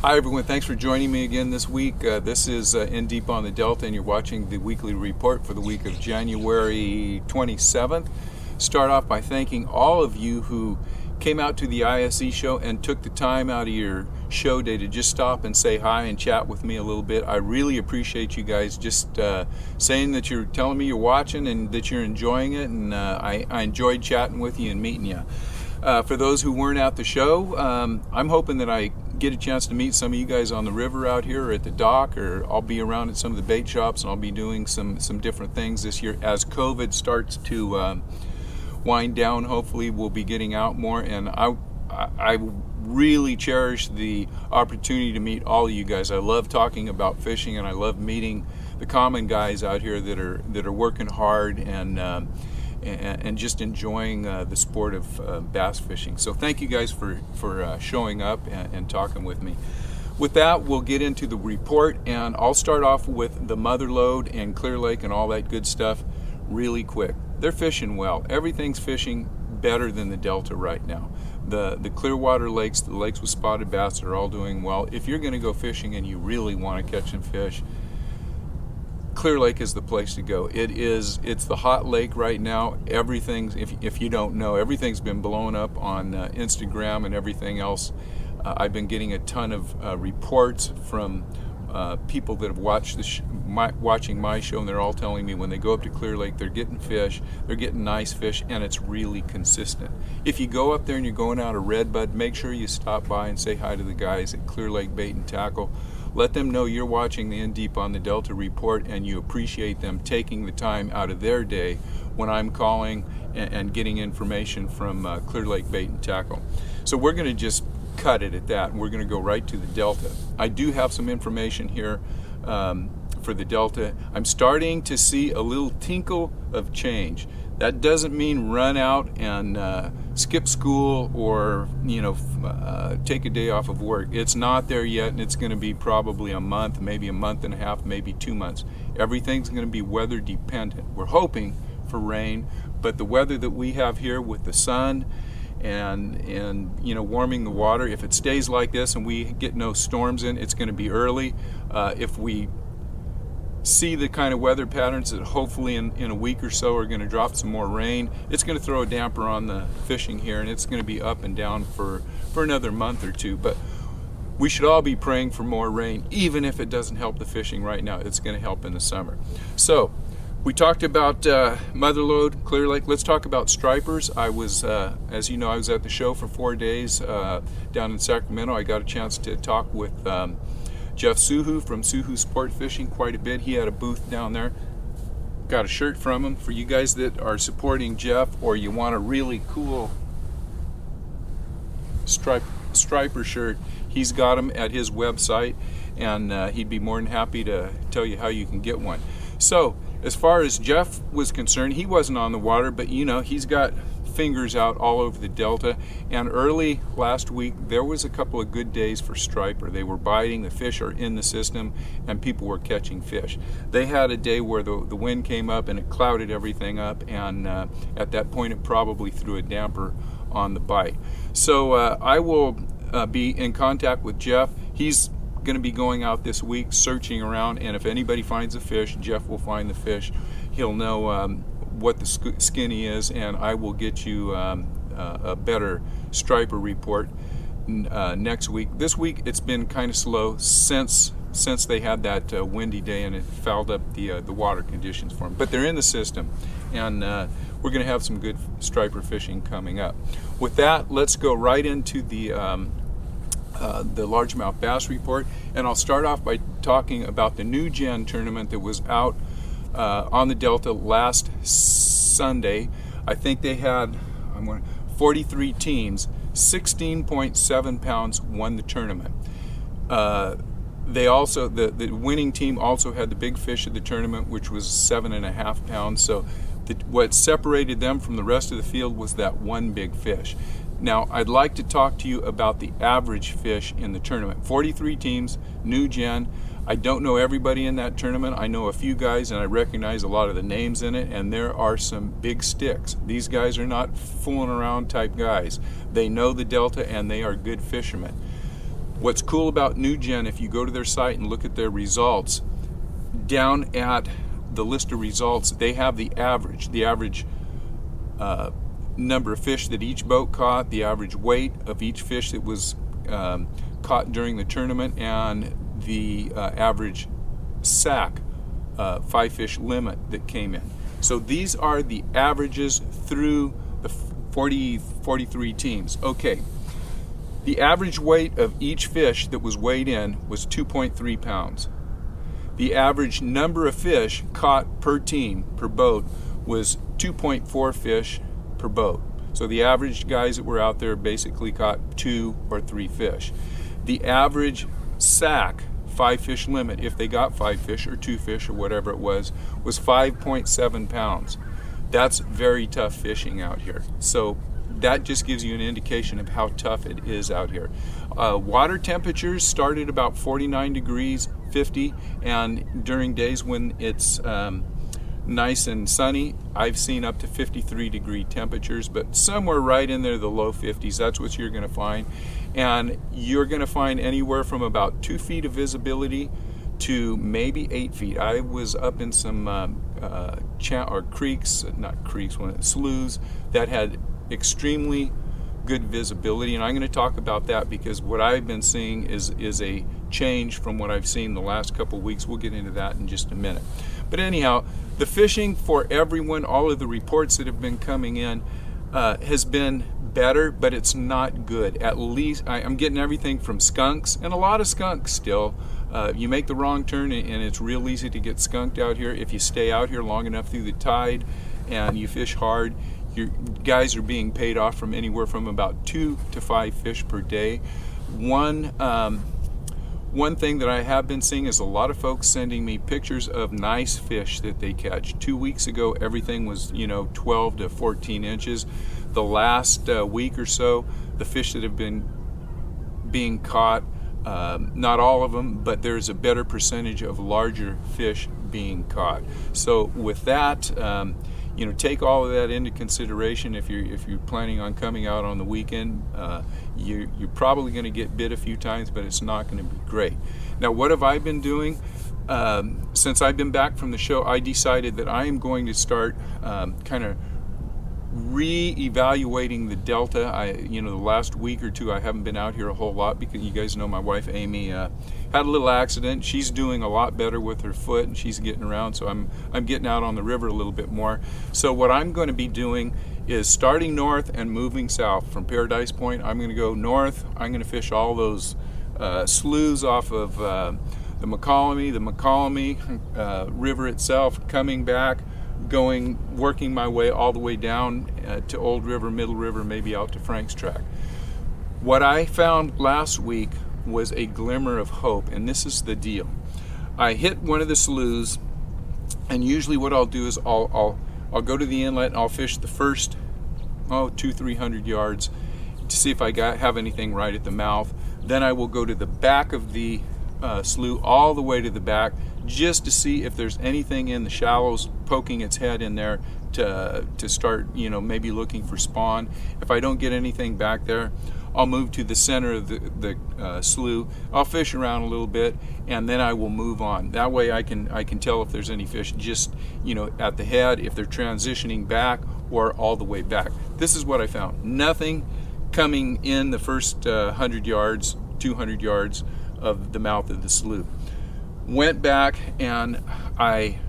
Hi everyone, thanks for joining me again this week. This is In Deep on the Delta, and you're watching the weekly report for the week of January 27th. Start off by thanking all of you who came out to the ISE show and took the time out of your show day to just stop and say hi and chat with me a little bit. I really appreciate you guys just saying that you're telling me you're watching and that you're enjoying it, and I enjoyed chatting with you and meeting you. For those who weren't at the show, I'm hoping that I get a chance to meet some of you guys on the river out here or at the dock, or I'll be around at some of the bait shops, and I'll be doing some different things this year as COVID starts to wind down. Hopefully we'll be getting out more, and I really cherish the opportunity to meet all of you guys. I love talking about fishing, and I love meeting the common guys out here that are working hard and just enjoying the sport of bass fishing. So thank you guys for showing up and talking with me. With that, we'll get into the report, and I'll start off with the mother lode and Clear Lake and all that good stuff really quick. They're fishing well. Everything's fishing better than the Delta right now. The Clearwater lakes, the lakes with spotted bass, are all doing well. If you're going to go fishing and you really want to catch some fish, Clear Lake is the place to go. It's the hot lake right now. Everything's, if you don't know, everything's been blown up on Instagram and everything else. I've been getting a ton of reports from people that have watched watching my show, and they're all telling me when they go up to Clear Lake, they're getting fish, they're getting nice fish, and it's really consistent. If you go up there and you're going out of Redbud, make sure you stop by and say hi to the guys at Clear Lake Bait and Tackle. Let them know you're watching the In Deep on the Delta report, and you appreciate them taking the time out of their day when I'm calling and getting information from Clear Lake Bait and Tackle. So we're going to just cut it at that, and we're going to go right to the Delta. I do have some information here for the Delta. I'm starting to see a little tinkle of change. That doesn't mean run out and skip school or take a day off of work. It's not there yet, and it's going to be probably a month, maybe a month and a half, maybe 2 months. Everything's going to be weather dependent. We're hoping for rain, but the weather that we have here with the sun and warming the water, if it stays like this and we get no storms in, it's going to be early. If we see the kind of weather patterns that hopefully in a week or so are going to drop some more rain, it's going to throw a damper on the fishing here, and it's going to be up and down for another month or two. But we should all be praying for more rain. Even if it doesn't help the fishing right now, it's going to help in the summer. So we talked about mother lode, Clear Lake. Let's talk about stripers. I was, as you know, I was at the show for 4 days down in Sacramento. I got a chance to talk with Jeff Suhu from Suhu Sport Fishing quite a bit. He had a booth down there. Got a shirt from him. For you guys that are supporting Jeff, or you want a really cool striper shirt, he's got them at his website, and he'd be more than happy to tell you how you can get one. So as far as Jeff was concerned, he wasn't on the water, but he's got fingers out all over the Delta, and early last week there was a couple of good days for striper. They were biting, the fish are in the system, and people were catching fish. They had a day where the wind came up and it clouded everything up, and at that point it probably threw a damper on the bite. So I will be in contact with Jeff. He's going to be going out this week searching around, and if anybody finds a fish, Jeff will find the fish. He'll know what the skinny is, and I will get you a better striper report next week. This week it's been kind of slow since they had that windy day, and it fouled up the water conditions for them. But they're in the system, and we're going to have some good striper fishing coming up. With that, let's go right into the Largemouth Bass report, and I'll start off by talking about the new gen tournament that was out on the Delta last Sunday. I think they had 43 teams. 16.7 pounds won the tournament. They also, the winning team also had the big fish of the tournament, which was 7.5 pounds. So what separated them from the rest of the field was that one big fish. Now, I'd like to talk to you about the average fish in the tournament. 43 teams, new gen. I don't know everybody in that tournament. I know a few guys, and I recognize a lot of the names in it, and there are some big sticks. These guys are not fooling around type guys. They know the Delta, and they are good fishermen. What's cool about NewGen, if you go to their site and look at their results, down at the list of results, they have the average number of fish that each boat caught, the average weight of each fish that was caught during the tournament, and the average sack 5-fish limit that came in. So these are the averages through the 43 teams. Okay, the average weight of each fish that was weighed in was 2.3 pounds. The average number of fish caught per team, per boat, was 2.4 fish per boat. So the average guys that were out there basically caught 2 or 3 fish. The average sack 5-fish limit, if they got 5 fish or 2 fish or whatever it was 5.7 pounds. That's very tough fishing out here. So that just gives you an indication of how tough it is out here. Water temperatures start at about 49 degrees, 50, and during days when it's nice and sunny, I've seen up to 53 degree temperatures, but somewhere right in there, the low 50s, that's what you're going to find. And you're going to find anywhere from about 2 feet of visibility to maybe 8 feet. I was up in some sloughs that had extremely good visibility, and I'm going to talk about that because what I've been seeing is a change from what I've seen the last couple weeks. We'll get into that in just a minute. But anyhow, the fishing for everyone, all of the reports that have been coming in, has been better, but it's not good. At least I'm getting everything from skunks, and a lot of skunks still. You make the wrong turn and it's real easy to get skunked out here. If you stay out here long enough through the tide and you fish hard, your guys are being paid off from anywhere from about 2 to 5 fish per day. One thing that I have been seeing is a lot of folks sending me pictures of nice fish that they catch. 2 weeks ago, everything was 12 to 14 inches. The last week or so, the fish that have been being caught, not all of them, but there's a better percentage of larger fish being caught. So with that, take all of that into consideration. If you're planning on coming out on the weekend, you're probably going to get bit a few times, but it's not going to be great. Now, what have I been doing? Since I've been back from the show, I decided that I am going to start kind of re-evaluating the Delta. The last week or two I haven't been out here a whole lot because you guys know my wife Amy had a little accident. She's doing a lot better with her foot and she's getting around, so I'm getting out on the river a little bit more. So what I'm going to be doing is starting north and moving south. From Paradise Point, I'm going to go north. I'm going to fish all those sloughs off of the McCallamy River itself, coming back, working my way all the way down to Old River, Middle River, maybe out to Frank's Track. What I found last week was a glimmer of hope, and this is the deal. I hit one of the sloughs, and usually what I'll do is I'll go to the inlet and I'll fish the first 200-300 yards to see if I have anything right at the mouth. Then I will go to the back of the slough, all the way to the back, just to see if there's anything in the shallows poking its head in there to start maybe looking for spawn. If I don't get anything back there, I'll move to the center of the slough. I'll fish around a little bit and then I will move on. That way I can tell if there's any fish just at the head, if they're transitioning back or all the way back. This is what I found. Nothing coming in the first 100 yards, 200 yards of the mouth of the slough. Went back and I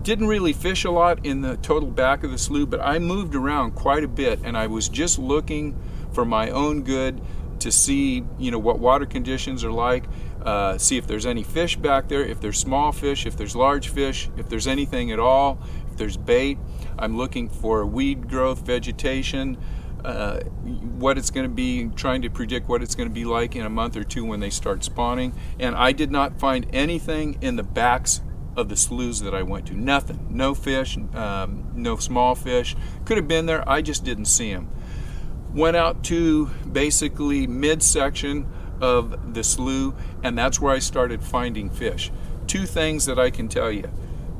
didn't really fish a lot in the total back of the slough, but I moved around quite a bit, and I was just looking for my own good to see what water conditions are like, see if there's any fish back there, if there's small fish, if there's large fish, if there's anything at all, if there's bait. I'm looking for weed growth, vegetation, what it's going to be, trying to predict what it's going to be like in a month or two when they start spawning. And I did not find anything in the backs of the sloughs that I went to. Nothing. No fish, no small fish. Could have been there, I just didn't see them. Went out to basically midsection of the slough, and that's where I started finding fish. Two things that I can tell you.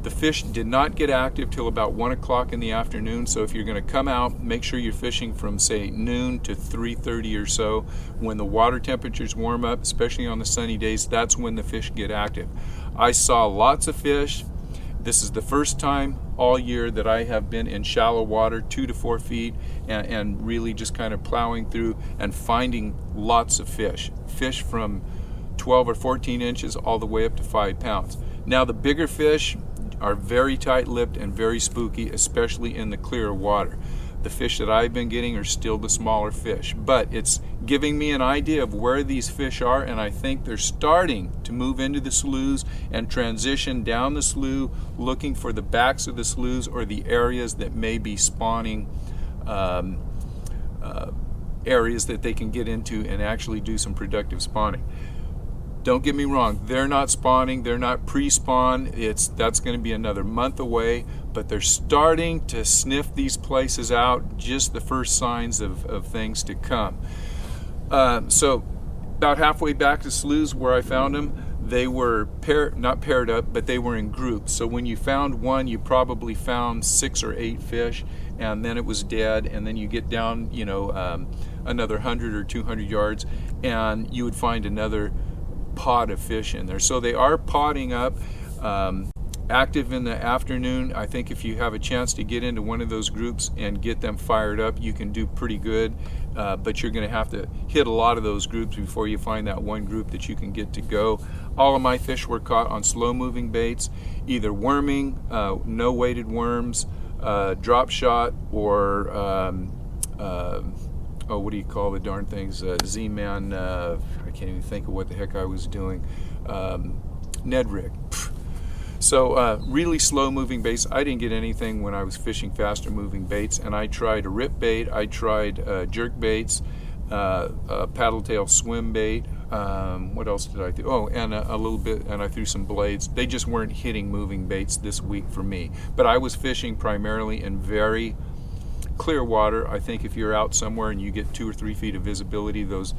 The fish did not get active till about 1 o'clock in the afternoon, so if you're going to come out, make sure you're fishing from, say, noon to 3:30 or so. When the water temperatures warm up, especially on the sunny days, that's when the fish get active. I saw lots of fish. This is the first time all year that I have been in shallow water, 2 to 4 feet, and really just kind of plowing through and finding lots of fish. Fish from 12 or 14 inches all the way up to 5 pounds. Now the bigger fish are very tight-lipped and very spooky, especially in the clearer water. The fish that I've been getting are still the smaller fish, but it's giving me an idea of where these fish are, and I think they're starting to move into the sloughs and transition down the slough, looking for the backs of the sloughs or the areas that may be spawning areas that they can get into and actually do some productive spawning. Don't get me wrong, they're not spawning, they're not pre-spawn, that's going to be another month away, but they're starting to sniff these places out, just the first signs of things to come. So about halfway back to sloughs where I found them, they were not paired up, but they were in groups. So when you found one, you probably found 6 or 8 fish, and then it was dead, and then you get down, another 100 or 200 yards, and you would find another pod of fish in there. So they are podding up, active in the afternoon. I think if you have a chance to get into one of those groups and get them fired up, you can do pretty good, but you're going to have to hit a lot of those groups before you find that one group that you can get to go. All of my fish were caught on slow moving baits, either worming, no weighted worms, drop shot, or what do you call the darn things? Z-Man, I can't even think of what the heck I was doing. Ned rig. So really slow moving baits. I didn't get anything when I was fishing faster moving baits, and I tried a rip bait, I tried jerk baits, a paddle tail swim bait. What else did I do? Oh, and a little bit, and I threw some blades. They just weren't hitting moving baits this week for me. But I was fishing primarily in very clear water. I think if you're out somewhere and you get 2 or 3 feet of visibility, those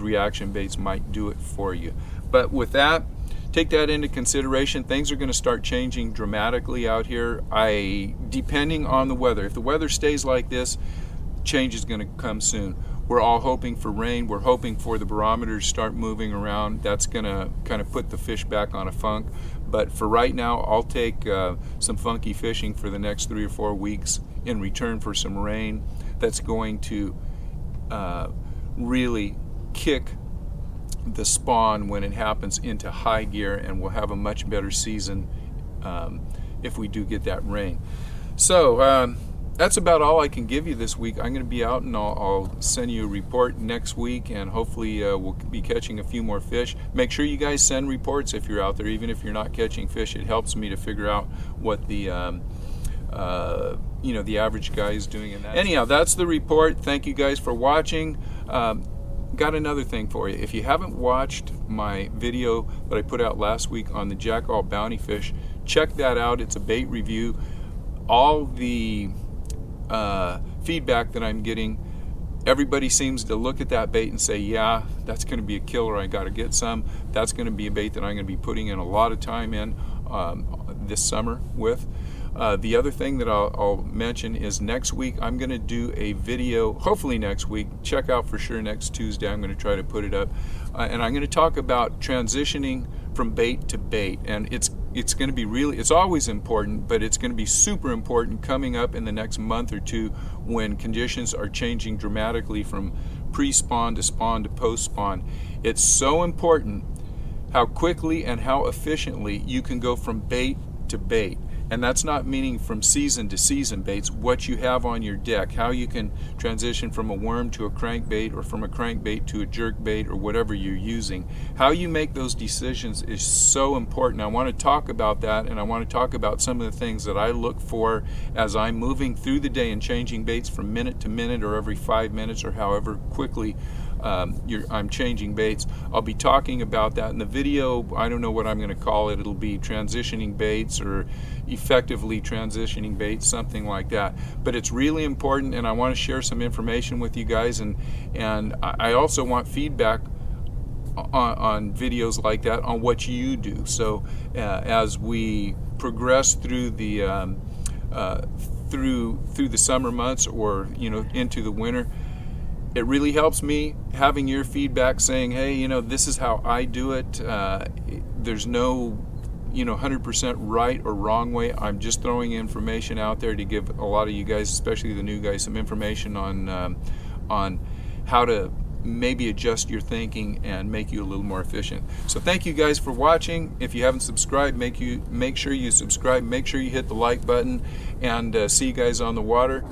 reaction baits might do it for you. But with that, take that into consideration. Things are going to start changing dramatically out here. Depending on the weather. If the weather stays like this, change is going to come soon. We're all hoping for rain. We're hoping for the barometer to start moving around. That's going to kind of put the fish back on a funk. But for right now, I'll take some funky fishing for the next 3 or 4 weeks in return for some rain that's going to really kick the spawn when it happens into high gear, and we'll have a much better season if we do get that rain. So that's about all I can give you this week. I'm going to be out, and I'll send you a report next week, and hopefully we'll be catching a few more fish. Make sure you guys send reports if you're out there, even if you're not catching fish. It helps me to figure out what the the average guy is doing in that. Anyhow, that's the report. Thank you guys for watching. Got another thing for you. If you haven't watched my video that I put out last week on the jackall bounty fish, check that out. It's a bait review. All the feedback that I'm getting, everybody seems to look at that bait and say, yeah, that's going to be a killer. I got to get some. That's going to be a bait that I'm going to be putting in a lot of time in this summer with. The other thing that I'll mention is next week I'm going to do a video, hopefully next week, check out for sure next Tuesday, I'm going to try to put it up, and I'm going to talk about transitioning from bait to bait, and it's going to be really, it's always important, but it's going to be super important coming up in the next month or two when conditions are changing dramatically from pre-spawn to spawn to post-spawn. It's so important how quickly and how efficiently you can go from bait to bait. And that's not meaning from season to season baits, what you have on your deck, how you can transition from a worm to a crankbait, or from a crankbait to a jerkbait, or whatever you're using. How you make those decisions is so important. I want to talk about that, and I want to talk about some of the things that I look for as I'm moving through the day and changing baits from minute to minute, or every 5 minutes, or however quickly I'm changing baits. I'll be talking about that in the video. I don't know what I'm going to call it. It'll be transitioning baits, or effectively transitioning baits, something like that. But it's really important, and I want to share some information with you guys, and I also want feedback on videos like that on what you do. So as we progress through the through the summer months, or into the winter. It really helps me having your feedback saying, hey, this is how I do it. There's no 100% right or wrong way. I'm just throwing information out there to give a lot of you guys, especially the new guys, some information on how to maybe adjust your thinking and make you a little more efficient. So thank you guys for watching. If you haven't subscribed, make sure you subscribe, make sure you hit the like button, and see you guys on the water.